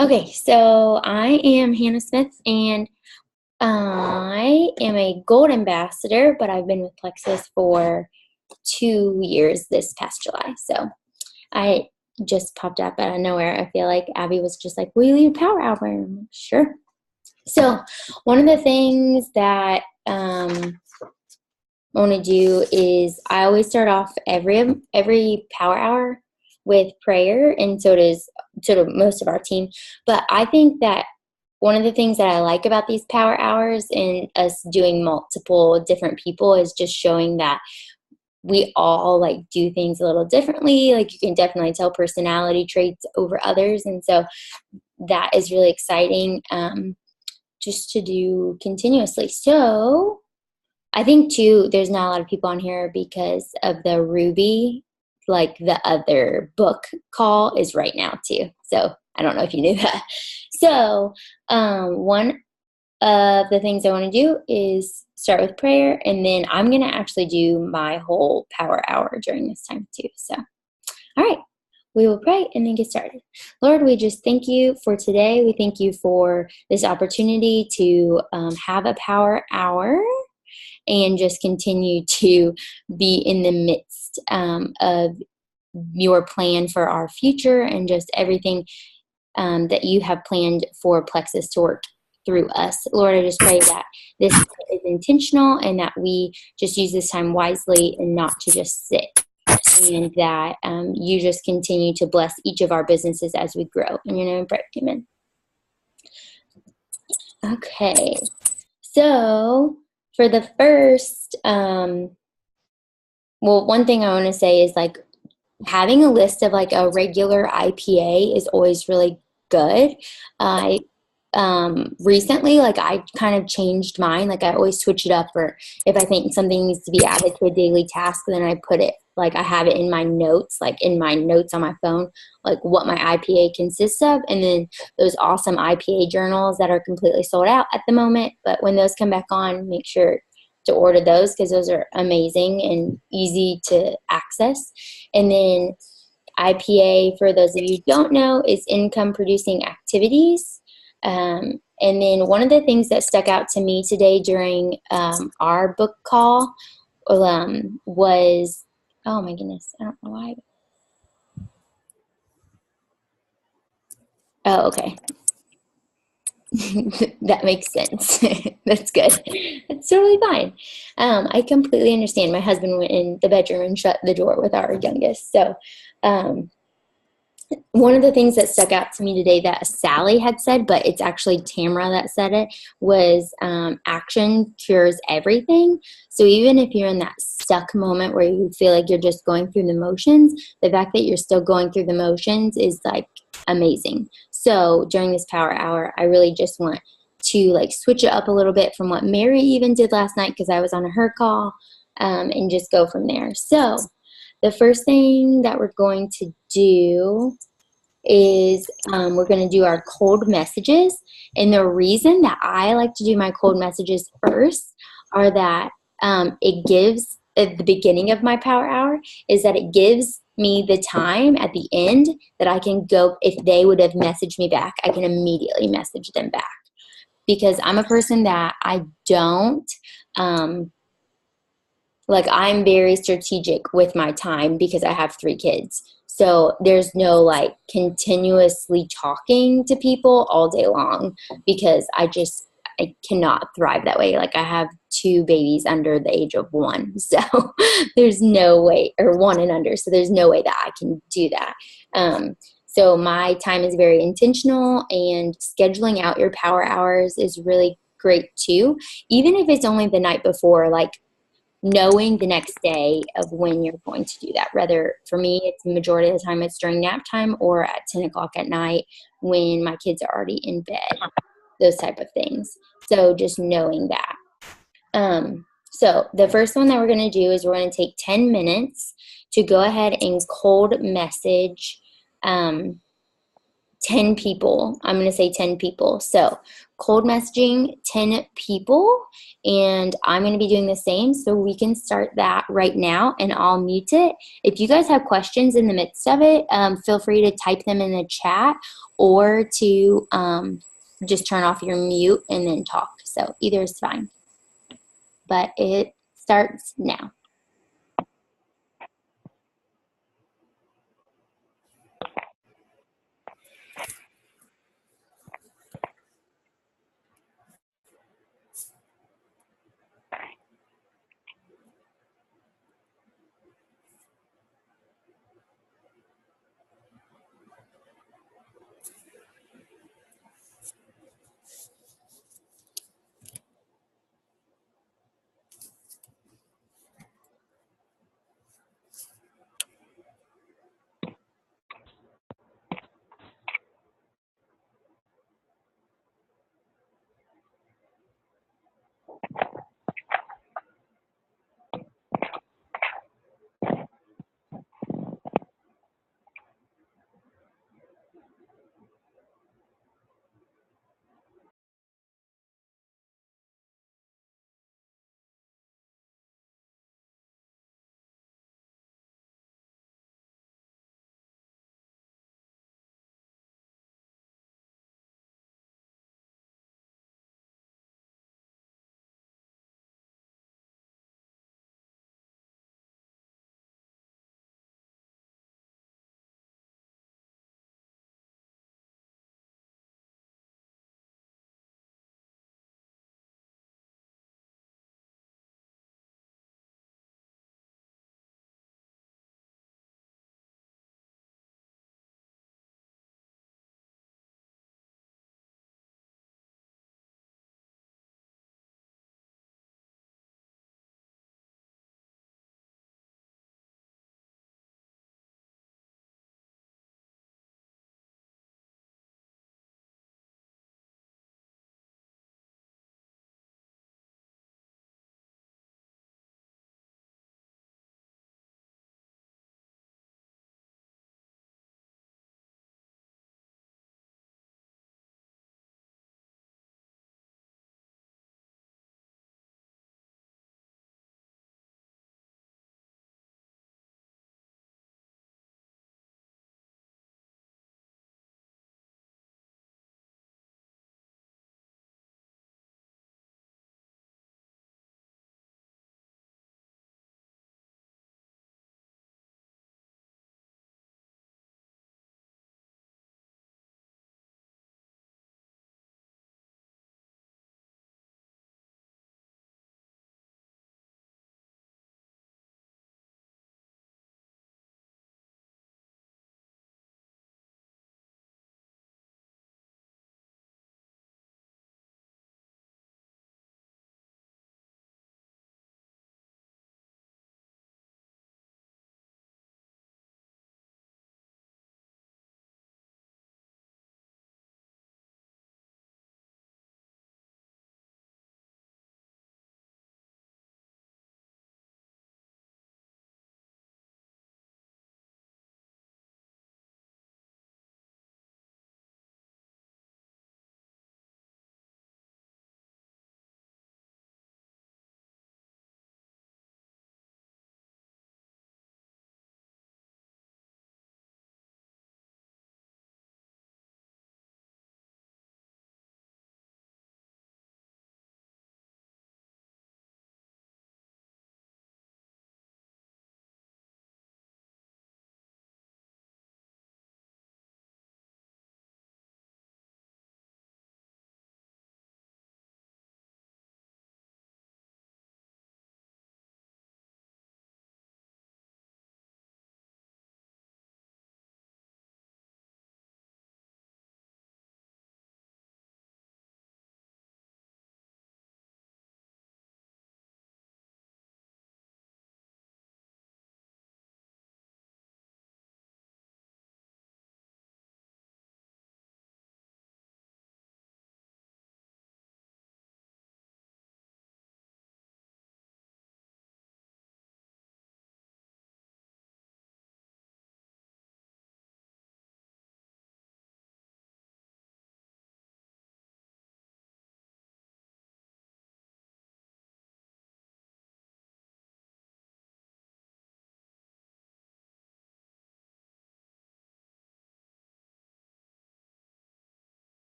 Okay, so I am Hannah Smith, and I am a gold ambassador, but I've been with Plexus for 2 years this past July. So I just popped up out of nowhere. I feel like Abby was just like, "Will you lead a power hour?" And I'm like, "Sure." So one of the things that I want to do is I always start off every power hour with prayer, and so does sort of most of our team. But I think that one of the things that I like about these power hours and us doing multiple different people is just showing that we all like do things a little differently. Like you can definitely tell personality traits over others, and so that is really exciting just to do continuously. So I think too, there's not a lot of people on here because of the Ruby, like the other book call is right now too. So I don't know if you knew that. So one of the things I want to do is start with prayer, and then I'm going to actually do my whole power hour during this time too. So, all right. We will pray and then get started. Lord, we just thank you for today. We thank you for this opportunity to have a power hour and just continue to be in the midst of your plan for our future and just everything that you have planned for Plexus to work through us. Lord, I just pray that this is intentional and that we just use this time wisely and not to just sit. And that you just continue to bless each of our businesses as we grow. In your name, I pray. Amen. Okay. So for the first, one thing I want to say is like having a list of like a regular IPA is always really good. I recently, like I kind of changed mine. Like I always switch it up, or if I think something needs to be added to a daily task, then I put it, like I have it in my notes, like in my notes on my phone, like what my IPA consists of. And then those awesome IPA journals that are completely sold out at the moment. But when those come back on, make sure to order those because those are amazing and easy to access. And then IPA, for those of you who don't know, is income producing activities. And then one of the things that stuck out to me today during our book call was, oh my goodness, I don't know why. Oh, okay. That makes sense. That's good. That's totally fine. I completely understand. My husband went in the bedroom and shut the door with our youngest. So, one of the things that stuck out to me today that Sally had said, but it's actually Tamara that said it, was action cures everything. So even if you're in that stuck moment where you feel like you're just going through the motions, the fact that you're still going through the motions is like amazing. So during this power hour, I really just want to like switch it up a little bit from what Mary even did last night because I was on her call, and just go from there. So the first thing that we're going to do is we're going to do our cold messages. And the reason that I like to do my cold messages first are that it gives, at the beginning of my power hour, is that it gives me the time at the end that I can go, if they would have messaged me back, I can immediately message them back. Because I'm a person that I don't, like I'm very strategic with my time because I have 3 kids. So there's no like continuously talking to people all day long because I cannot thrive that way. Like I have 2 babies under the age of 1. So there's no way, or 1 and under. So there's no way that I can do that. So my time is very intentional, and scheduling out your power hours is really great too. Even if it's only the night before, like knowing the next day of when you're going to do that. Rather, for me, it's the majority of the time it's during nap time or at 10 o'clock at night when my kids are already in bed, those type of things. So just knowing that. So the first one that we're going to do is we're going to take 10 minutes to go ahead and cold message 10 people. I'm going to say 10 people. So cold messaging 10 people, and I'm going to be doing the same. So we can start that right now, and I'll mute it. If you guys have questions in the midst of it, feel free to type them in the chat or to just turn off your mute and then talk. So either is fine. But it starts now.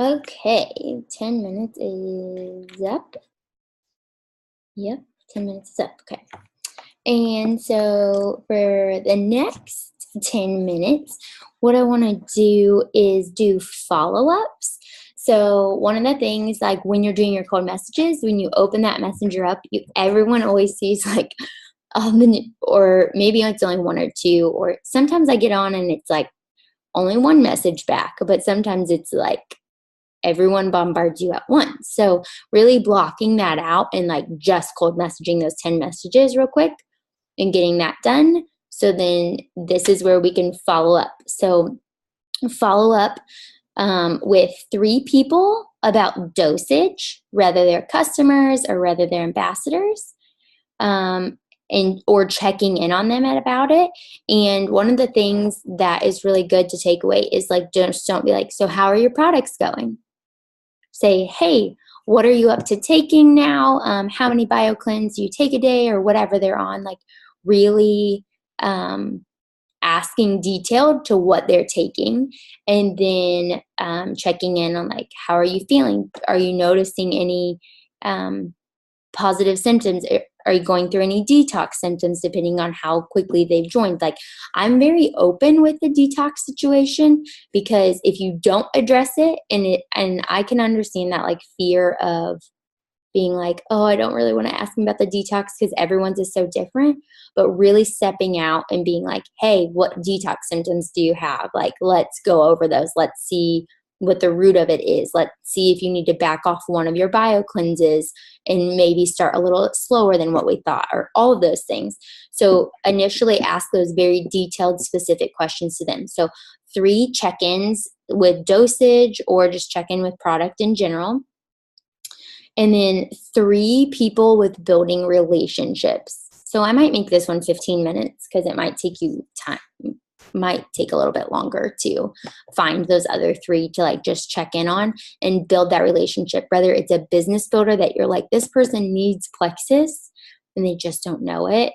Okay, 10 minutes is up. Yep, 10 minutes is up. Okay. And so for the next 10 minutes, what I want to do is do follow ups. So, one of the things, like when you're doing your cold messages, when you open that messenger up, everyone always sees like or maybe it's only one or two, or sometimes I get on and it's like only one message back, but sometimes it's like everyone bombards you at once. So, really blocking that out and like just cold messaging those 10 messages real quick and getting that done. So, then this is where we can follow up. So, follow up with 3 people about dosage, whether they're customers or whether they're ambassadors. And or checking in on them about it. And one of the things that is really good to take away is like just don't be like, so how are your products going? Say, hey, what are you up to taking now? How many BioCleanse do you take a day or whatever they're on? Like really asking detailed to what they're taking, and then checking in on like, how are you feeling? Are you noticing any positive symptoms? Are you going through any detox symptoms depending on how quickly they've joined? Like, I'm very open with the detox situation, because if you don't address it, and I can understand that like fear of being like, oh, I don't really want to ask them about the detox because everyone's is so different. But really stepping out and being like, hey, what detox symptoms do you have? Like, let's go over those. Let's see what the root of it is. Let's see if you need to back off one of your bio cleanses and maybe start a little slower than what we thought, or all of those things. So initially ask those very detailed, specific questions to them. So 3 check-ins with dosage, or just check in with product in general, and then 3 people with building relationships. So I might make this one 15 minutes because it might take you time, might take a little bit longer to find those other 3 to like just check in on and build that relationship. Whether it's a business builder that you're like, this person needs Plexus and they just don't know it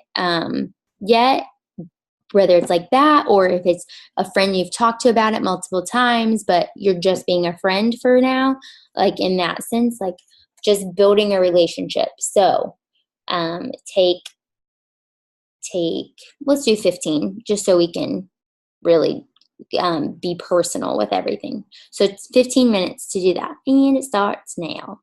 yet, whether it's like that, or if it's a friend you've talked to about it multiple times, but you're just being a friend for now, like in that sense, like just building a relationship. So um, take, let's do 15 just so we can really be personal with everything. So it's 15 minutes to do that. And it starts now.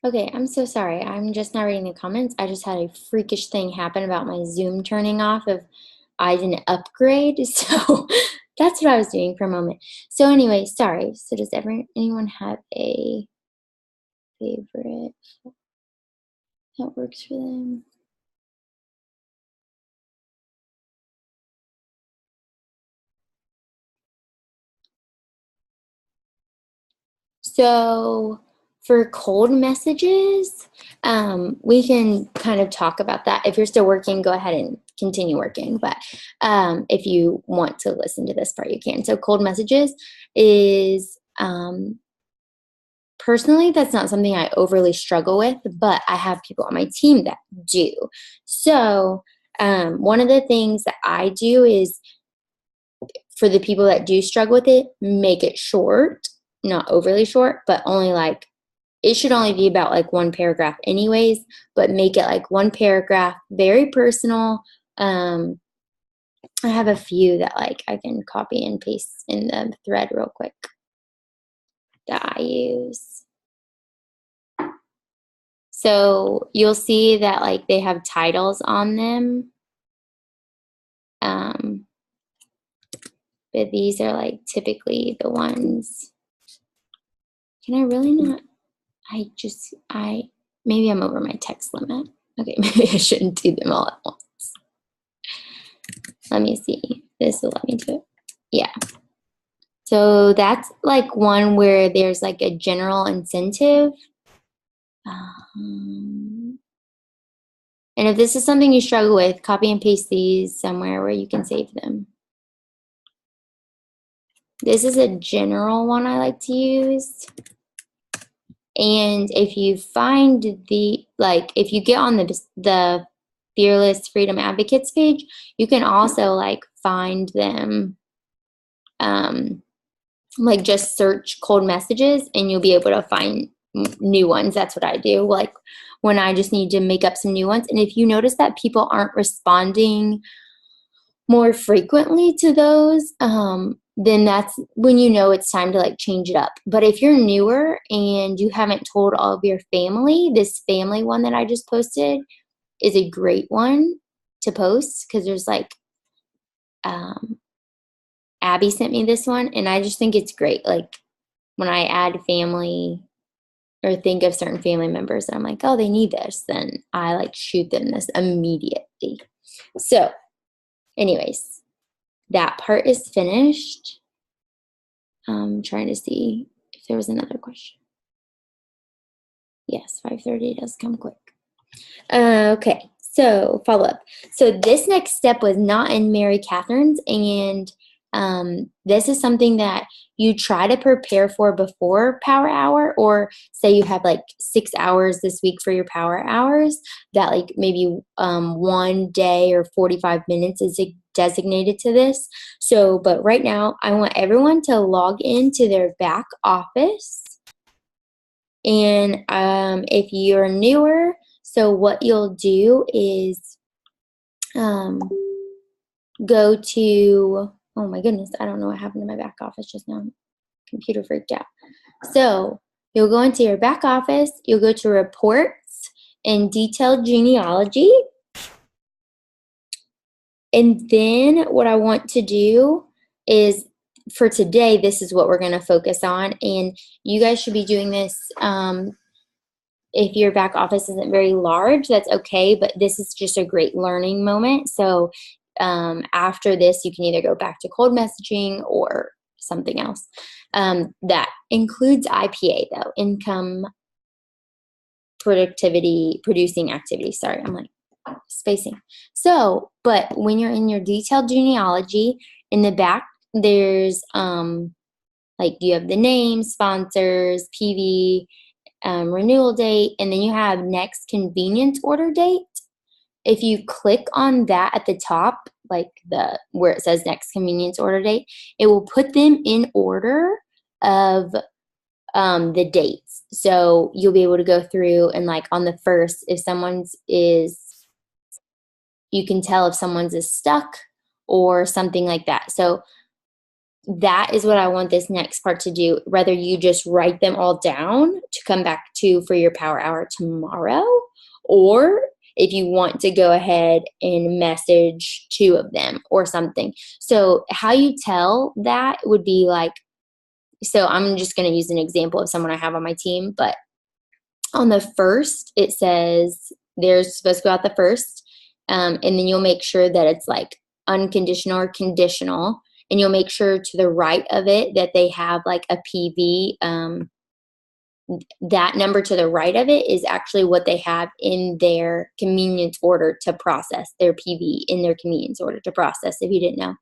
Okay, I'm so sorry. I'm just not reading the comments. I just had a freakish thing happen about my Zoom turning off of I didn't upgrade. So that's what I was doing for a moment. So anyway, sorry. So does anyone have a favorite that works for them? So for cold messages, we can kind of talk about that. If you're still working, go ahead and continue working. But if you want to listen to this part, you can. So cold messages is personally, that's not something I overly struggle with, but I have people on my team that do. So one of the things that I do is for the people that do struggle with it, make it short, not overly short, but only like it should only be about like one paragraph anyways, but make it like one paragraph, very personal. Um, I have a few that like I can copy and paste in the thread real quick that I use. So you'll see that like they have titles on them. Um, but these are like typically the ones. Can I really not? Maybe I'm over my text limit. Okay, maybe I shouldn't do them all at once. Let me see. This will let me do it. Yeah. So that's like one where there's like a general incentive. And if this is something you struggle with, copy and paste these somewhere where you can save them. This is a general one I like to use. And if you find if you get on the Fearless Freedom Advocates page, you can also like find them, like just search cold messages and you'll be able to find new ones. That's what I do. Like when I just need to make up some new ones. And if you notice that people aren't responding more frequently to those, then that's when you know it's time to like change it up. But if you're newer and you haven't told all of your family, this family one that I just posted is a great one to post because there's like, Abby sent me this one and I just think it's great. Like when I add family or think of certain family members and I'm like, oh, they need this, then I like shoot them this immediately. So anyways, that part is finished. I'm trying to see if there was another question. Yes, 5:30 does come quick. Okay, so follow up. So this next step was not in Mary Catherine's, and this is something that you try to prepare for before Power Hour, or say you have like 6 hours this week for your Power Hours, that like maybe one day or 45 minutes is designated to this. So, but right now, I want everyone to log into their back office. And if you're newer, so what you'll do is go to, oh my goodness, I don't know what happened to my back office just now. Computer freaked out. So you'll go into your back office, you'll go to reports and detailed genealogy. And then what I want to do is for today, this is what we're going to focus on. And you guys should be doing this. If your back office isn't very large, that's okay, but this is just a great learning moment. So after this, you can either go back to cold messaging or something else. That includes IPA though, income productivity producing activity. Sorry, I'm like spacing. So, but when you're in your detailed genealogy, in the back, there's like you have the name, sponsors, PV, renewal date, and then you have next convenience order date. If you click on that at the top, like where it says next convenience order date, it will put them in order of the dates. So you'll be able to go through and like on the first, if someone's is, you can tell if someone's is stuck or something like that. So that is what I want this next part to do. Whether you just write them all down to come back to for your power hour tomorrow, or if you want to go ahead and message two of them or something. So how you tell that would be like, so I'm just going to use an example of someone I have on my team, but on the first, it says they're supposed to go out the first, and then you'll make sure that it's like unconditional or conditional, and you'll make sure to the right of it that they have like a PV. That number to the right of it is actually what they have in their convenience order to process, their PV in their convenience order to process, if you didn't know.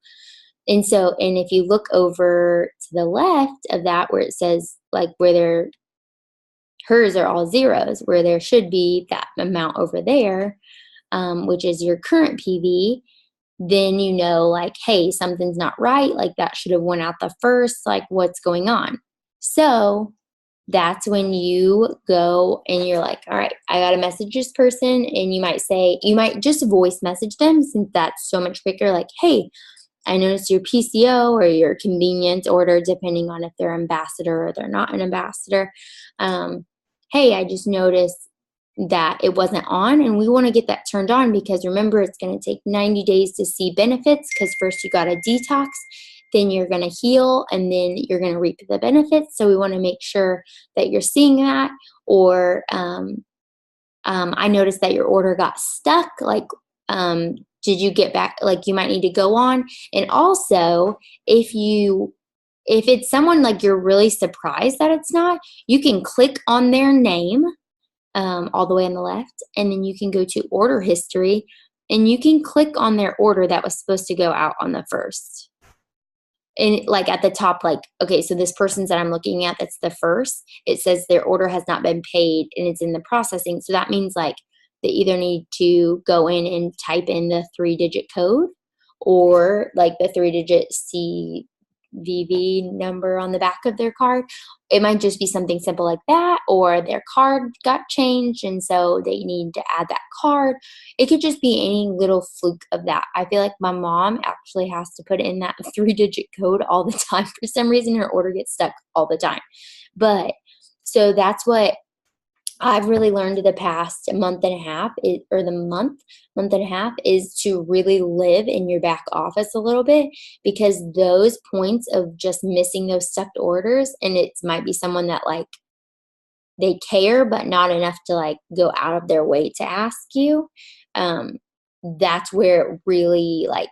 And so, and if you look over to the left of that where it says like where their hers are all zeros, where there should be that amount over there, which is your current PV, then you know like, hey, something's not right. Like that should have went out the first. Like what's going on? So that's when you go and you're like, all right, I got to message this person. And you might say, you might just voice message them since that's so much quicker. Like, hey, I noticed your PCO or your convenience order, depending on if they're ambassador or they're not an ambassador. Hey, I just noticed that it wasn't on, and we want to get that turned on because remember, it's going to take 90 days to see benefits because first you got to detox, then you're going to heal, and then you're going to reap the benefits. So we want to make sure that you're seeing that. Or I noticed that your order got stuck. Like, did you get back? Like, you might need to go on. And also, if it's someone like you're really surprised that it's not, you can click on their name all the way on the left, and then you can go to order history, and you can click on their order that was supposed to go out on the first. And like at the top, like, okay, so this person's that I'm looking at, that's the first, it says their order has not been paid and it's in the processing. So that means like they either need to go in and type in the 3-digit code or like the 3-digit CVV number on the back of their card. It might just be something simple like that, or their card got changed and so they need to add that card. It could just be any little fluke of that. I feel like my mom actually has to put in that 3-digit code all the time. For some reason, her order gets stuck all the time. But so that's what I've really learned the past month and a half, or the month and a half, is to really live in your back office a little bit, because those points of just missing those stuck orders, and it might be someone that like they care but not enough to like go out of their way to ask you, um that's where it really like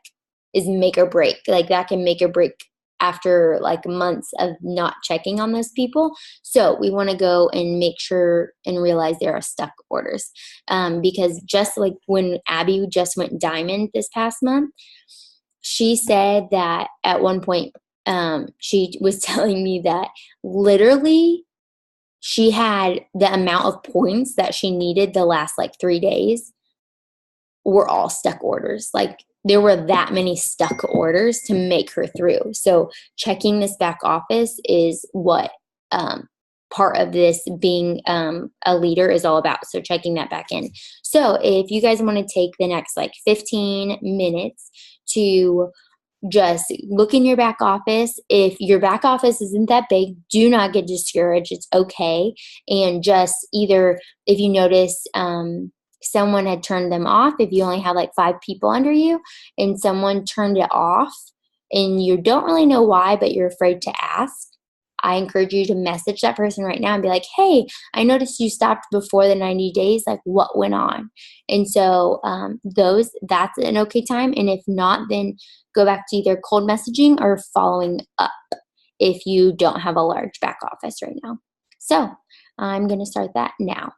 is make or break. Like that can make or break after like months of not checking on those people. So we want to go and make sure and realize there are stuck orders, because just like when Abby just went diamond this past month, she said that at one point, she was telling me that literally she had the amount of points that she needed the last like 3 days were all stuck orders. Like there were that many stuck orders to make her through. So checking this back office is what part of this being a leader is all about. So checking that back in. So if you guys want to take the next like 15 minutes to just look in your back office. If your back office isn't that big, do not get discouraged. It's okay. And just either if you notice someone had turned them off, if you only have like 5 people under you and someone turned it off and you don't really know why, but you're afraid to ask, I encourage you to message that person right now and be like, hey, I noticed you stopped before the 90 days. Like, what went on? And so that's an okay time. And if not, then go back to either cold messaging or following up if you don't have a large back office right now. So I'm going to start that now.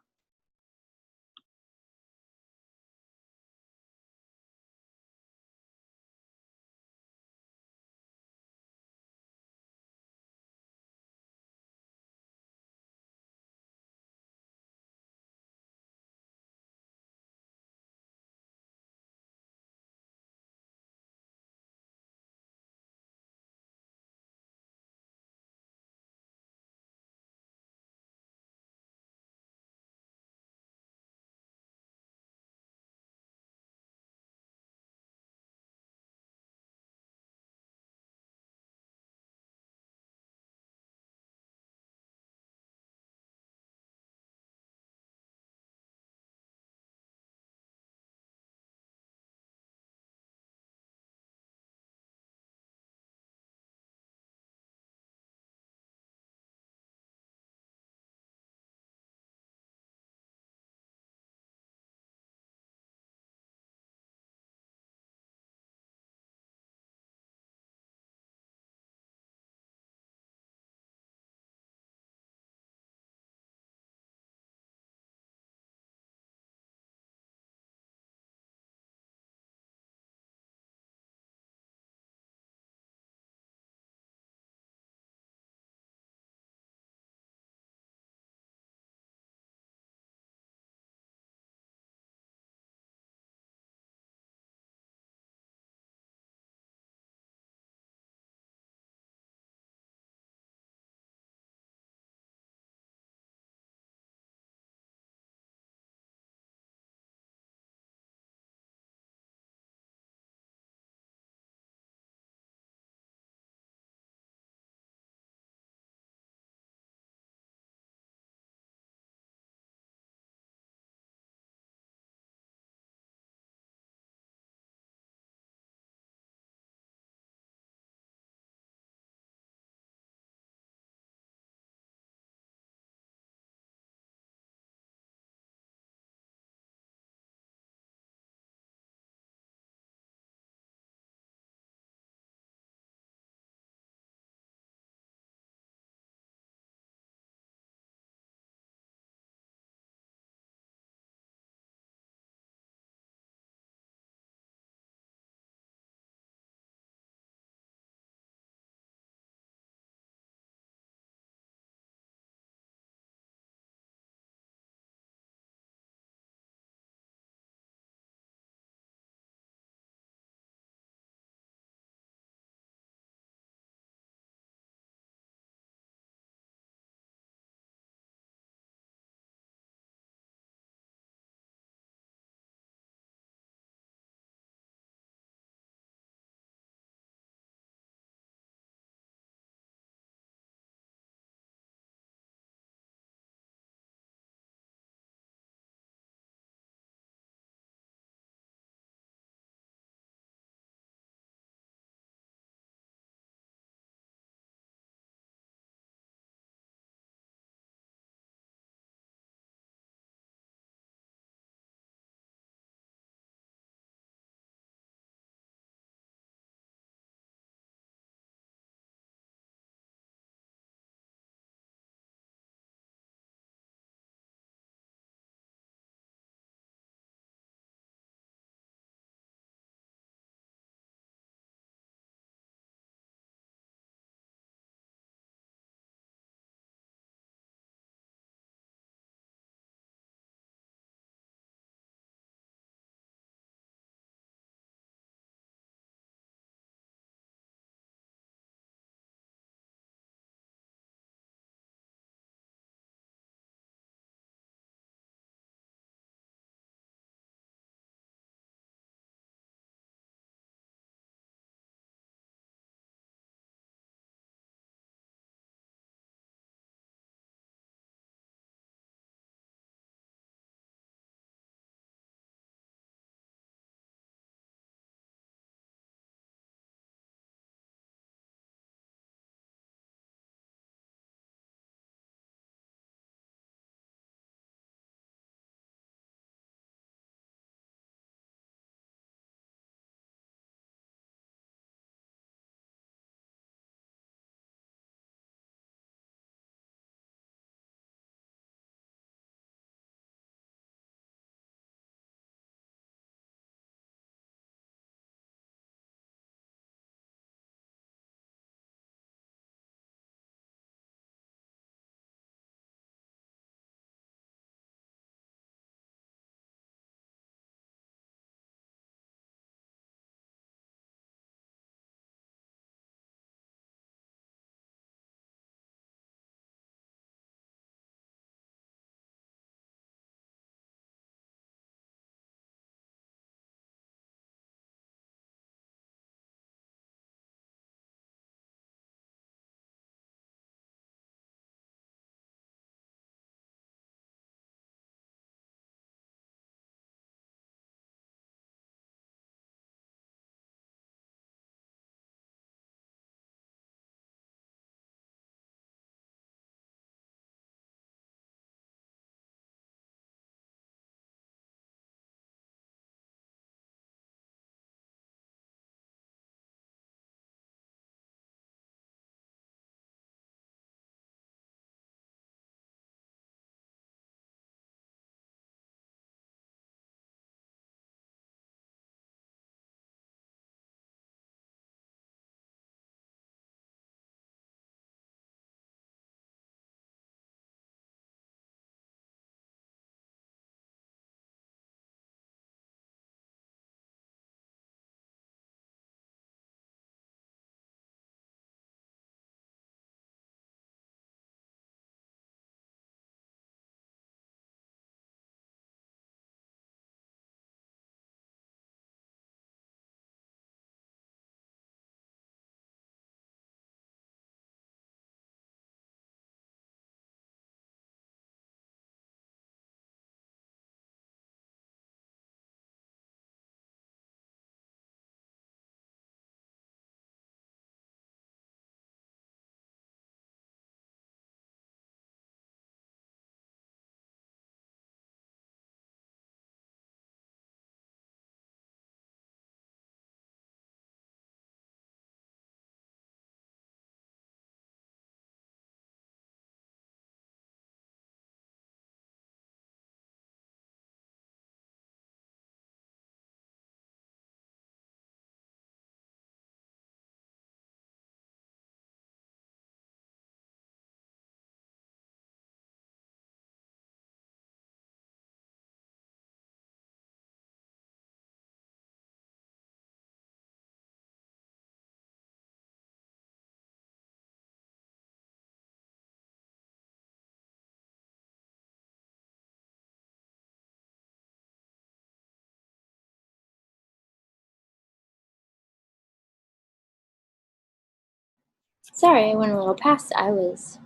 Sorry, I went a little past. I was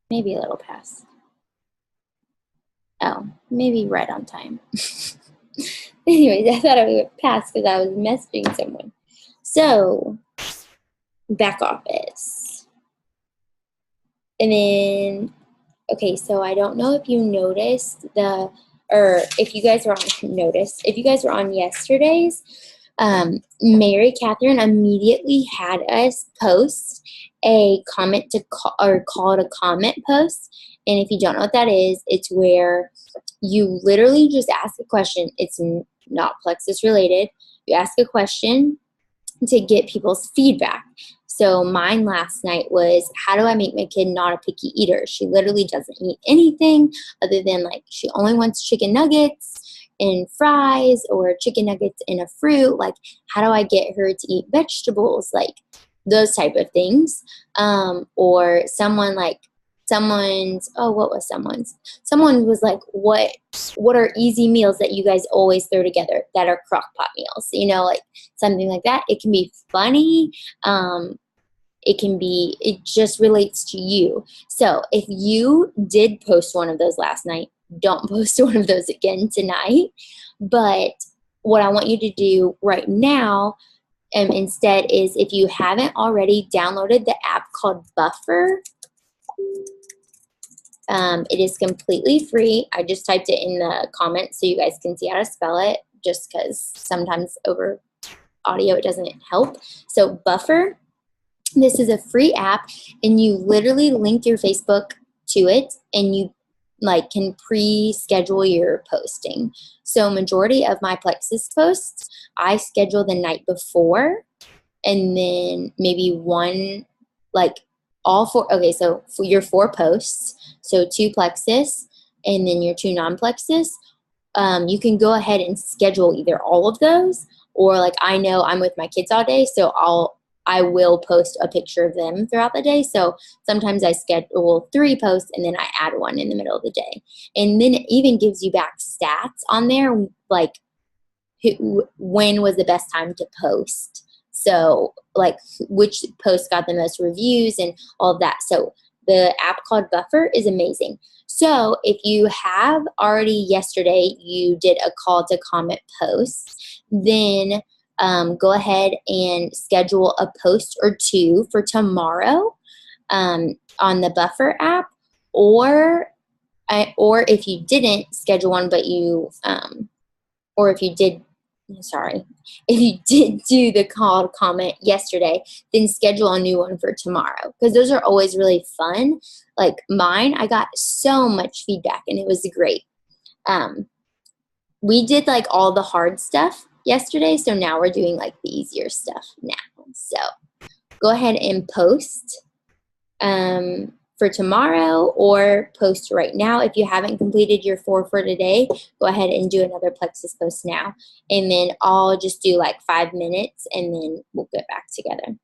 maybe a little past. Oh, maybe right on time. Anyways, I thought I went past because I was messaging someone. So, back office. And then, okay, so I don't know if you noticed or if you guys were on notice, if you guys were on yesterday's, Mary Catherine immediately had us post a comment to call, or call it a comment post. And if you don't know what that is, it's where you literally just ask a question. It's not plexus related. You ask a question to get people's feedback. So mine last night was, how do I make my kid not a picky eater? She literally doesn't eat anything other than like she only wants chicken nuggets and fries or chicken nuggets and a fruit. Like, how do I get her to eat vegetables? Like those type of things. Or someone like someone was like, what are easy meals that you guys always throw together that are crock pot meals, like something like that. It can be funny. It just relates to you. So if you did post one of those last night, don't post one of those again tonight. But what I want you to do right now, instead, is if you haven't already downloaded the app called Buffer. It is completely free. I just typed it in the comments so you guys can see how to spell it, just because sometimes over audio it doesn't help. So Buffer, this is a free app, and you literally link your Facebook to it, and you can pre-schedule your posting. So majority of my Plexus posts, I schedule the night before, and then maybe one, like all four. Okay, so for your 4 posts, so 2 Plexus and then your 2 non-Plexus, you can go ahead and schedule either all of those, or like I know I'm with my kids all day, so I will post a picture of them throughout the day. So sometimes I schedule 3 posts and then I add one in the middle of the day. And then it even gives you back stats on there, like when was the best time to post. So like which post got the most reviews and all of that. So the app called Buffer is amazing. So if you have already yesterday, you did a call to comment post, then go ahead and schedule a post or 2 for tomorrow on the Buffer app, or if you didn't schedule one, but or if you did, sorry, if you did do the call to comment yesterday, then schedule a new one for tomorrow, because those are always really fun. Like mine, I got so much feedback and it was great. We did like all the hard stuff yesterday, so now we're doing like the easier stuff now. So go ahead and post for tomorrow, or post right now. If you haven't completed your 4 for today, go ahead and do another Plexus post now. And then I'll just do like 5 minutes and then we'll get back together.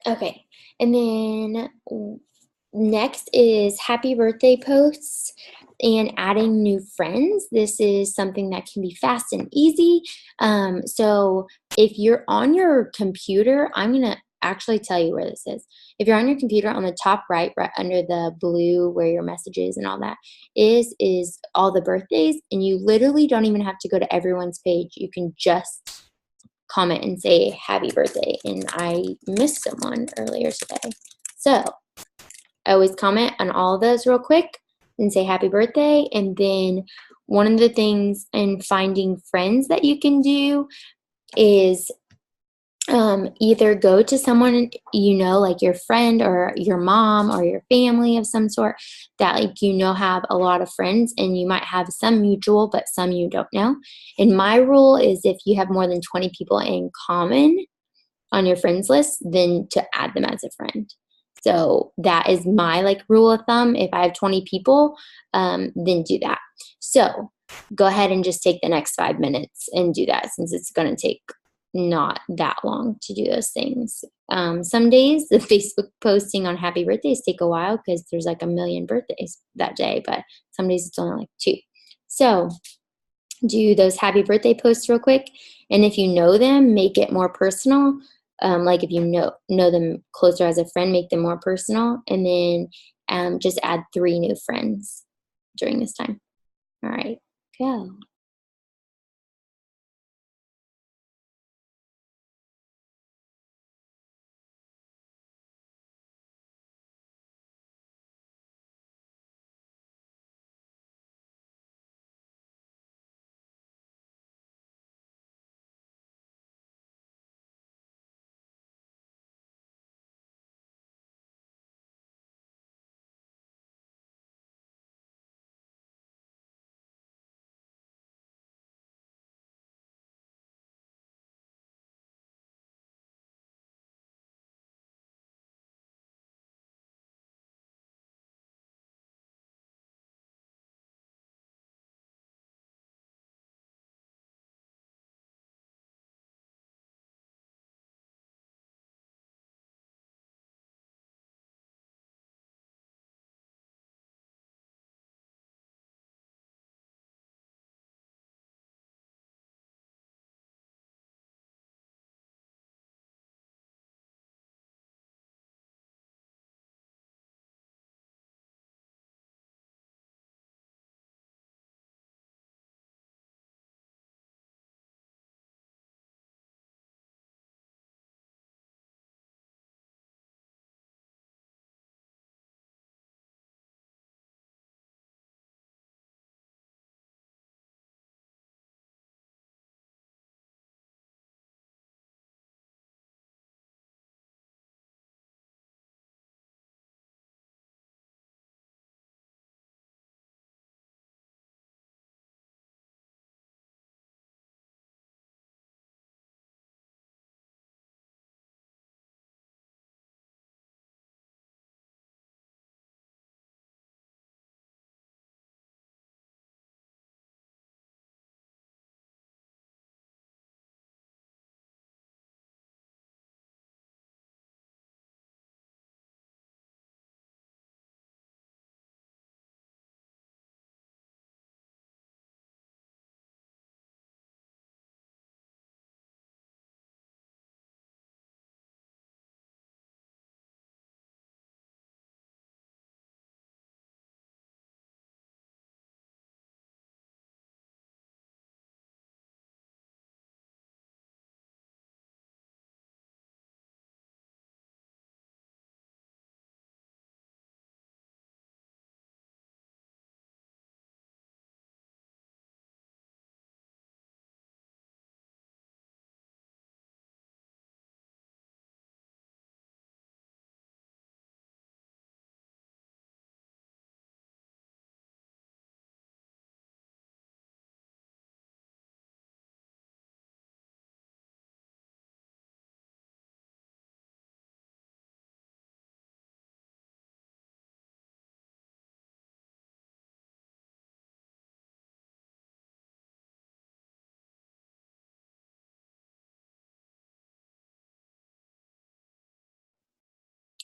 Okay. And then next is happy birthday posts and adding new friends. This is something that can be fast and easy. So if you're on your computer, I'm going to actually tell you where this is. If you're on your computer on the top right, right under the blue where your messages and all that is all the birthdays. And you literally don't even have to go to everyone's page. You can just comment and say happy birthday. And I missed someone earlier today. So I always comment on all of those real quick and say happy birthday. And then one of the things in finding friends that you can do is either go to someone you know, like your friend or your mom or your family of some sort that like have a lot of friends, and you might have some mutual but some you don't know. And my rule is if you have more than 20 people in common on your friends list, then to add them as a friend. So that is my like rule of thumb. If I have 20 people, then do that. So go ahead and just take the next 5 minutes and do that, since it's going to take not that long to do those things. Some days the Facebook posting on happy birthdays take a while because there's like a million birthdays that day, but some days it's only like two. So do those happy birthday posts real quick. And if you know them, make it more personal. Like if you know them closer as a friend, make them more personal. And then just add 3 new friends during this time. All right, go.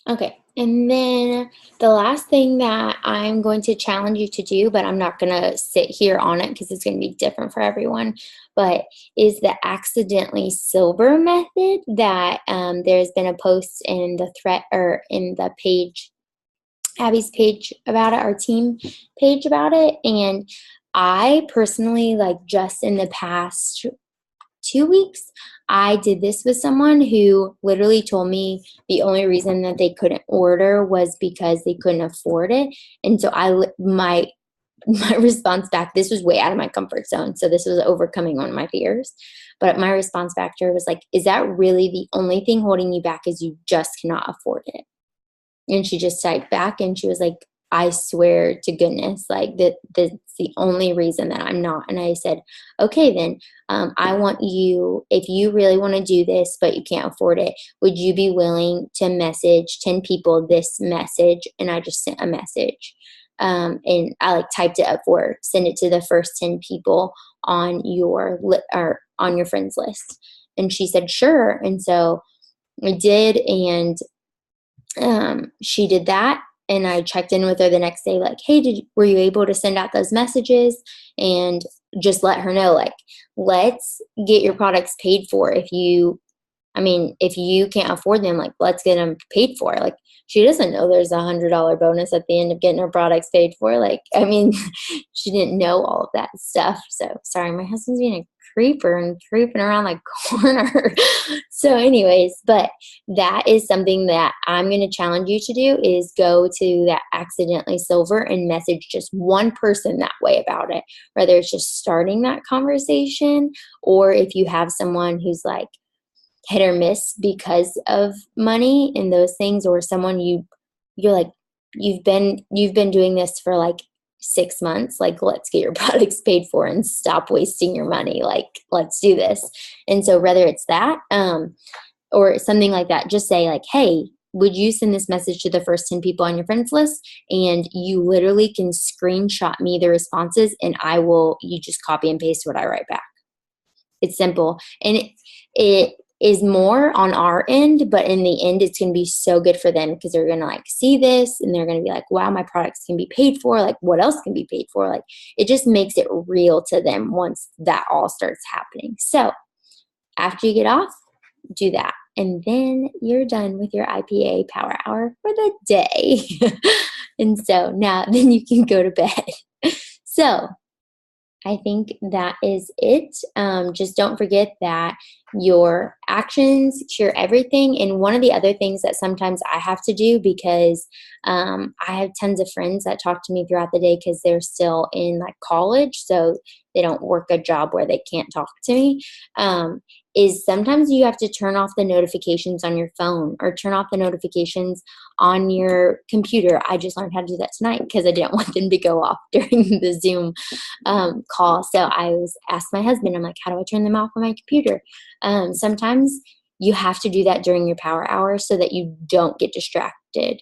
Okay. And then the last thing that I'm going to challenge you to do, but I'm not going to sit here on it because it's going to be different for everyone, but is the accidentally silver method that there's been a post in the thread or in the page, Abby's page about it, our team page about it. And I personally, like, just in the past 2 weeks, I did this with someone who literally told me the only reason that they couldn't order was because they couldn't afford it. And so my my response back, this was way out of my comfort zone. So this was overcoming one of my fears. But my response back to her was like, is that really the only thing holding you back is you just cannot afford it? And she just typed back and she was like, I swear to goodness, like that's the only reason that I'm not. And I said, okay, then I want you, if you really want to do this, but you can't afford it, would you be willing to message 10 people this message? And I just sent a message. And I like typed it up for her, send it to the first 10 people on your or on your friends list. And she said, sure. And so I did. And she did that, and I checked in with her the next day like, hey, were you able to send out those messages? And just let her know, like, let's get your products paid for. If you can't afford them, like, let's get them paid for. Like, she doesn't know there's $100 bonus at the end of getting her products paid for. Like, she didn't know all of that stuff. So sorry, my husband's being a creeper and creeping around the corner. So anyways, but that is something that I'm going to challenge you to do, is go to that accidentally silver and message just one person that way about it, whether it's just starting that conversation, or if you have someone who's like hit or miss because of money and those things, or someone you're like, you've been doing this for like 6 months, like, let's get your products paid for and stop wasting your money, like, let's do this. And so whether it's that or something like that, just say like, hey, would you send this message to the first 10 people on your friends list? And you literally can screenshot me the responses, and you just copy and paste what I write back. It's simple. And it is more on our end, but in the end, it's going to be so good for them, because they're going to like see this and they're going to be like, wow, my products can be paid for. Like, what else can be paid for? Like, it just makes it real to them once that all starts happening. So after you get off, do that. And then you're done with your IPA power hour for the day. And so now then you can go to bed. So I think that is it. Just don't forget that your actions cure everything. And one of the other things that sometimes I have to do, because I have tons of friends that talk to me throughout the day because they're still in like college, so they don't work a job where they can't talk to me, is sometimes you have to turn off the notifications on your phone or turn off the notifications on your computer. I just learned how to do that tonight because I didn't want them to go off during the Zoom call. So I asked my husband, I'm like, how do I turn them off on my computer? Sometimes you have to do that during your power hour so that you don't get distracted.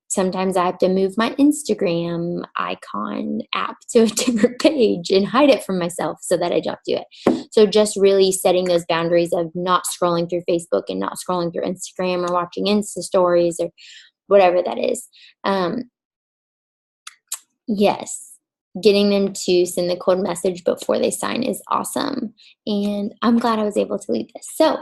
Sometimes I have to move my Instagram icon app to a different page and hide it from myself so that I don't do it. So just really setting those boundaries of not scrolling through Facebook and not scrolling through Instagram or watching Insta stories or whatever that is. Yes, getting them to send the code message before they sign is awesome. And I'm glad I was able to lead this. So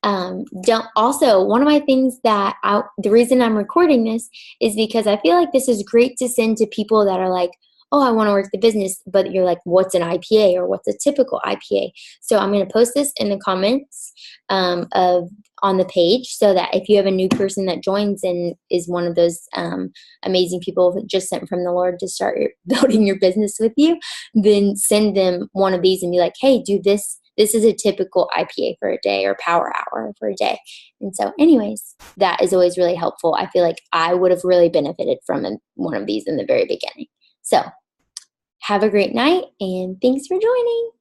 don't also, one of my things that the reason I'm recording this is because I feel like this is great to send to people that are like, oh, I want to work the business, but you're like, what's an IPA or what's a typical IPA? So I'm going to post this in the comments on the page, so that if you have a new person that joins and is one of those amazing people that just sent from the Lord to start building your business with you, then send them one of these and be like, hey, do this. This is a typical IPA for a day, or power hour for a day. And so anyways, that is always really helpful. I feel like I would have really benefited from one of these in the very beginning. So have a great night, and thanks for joining.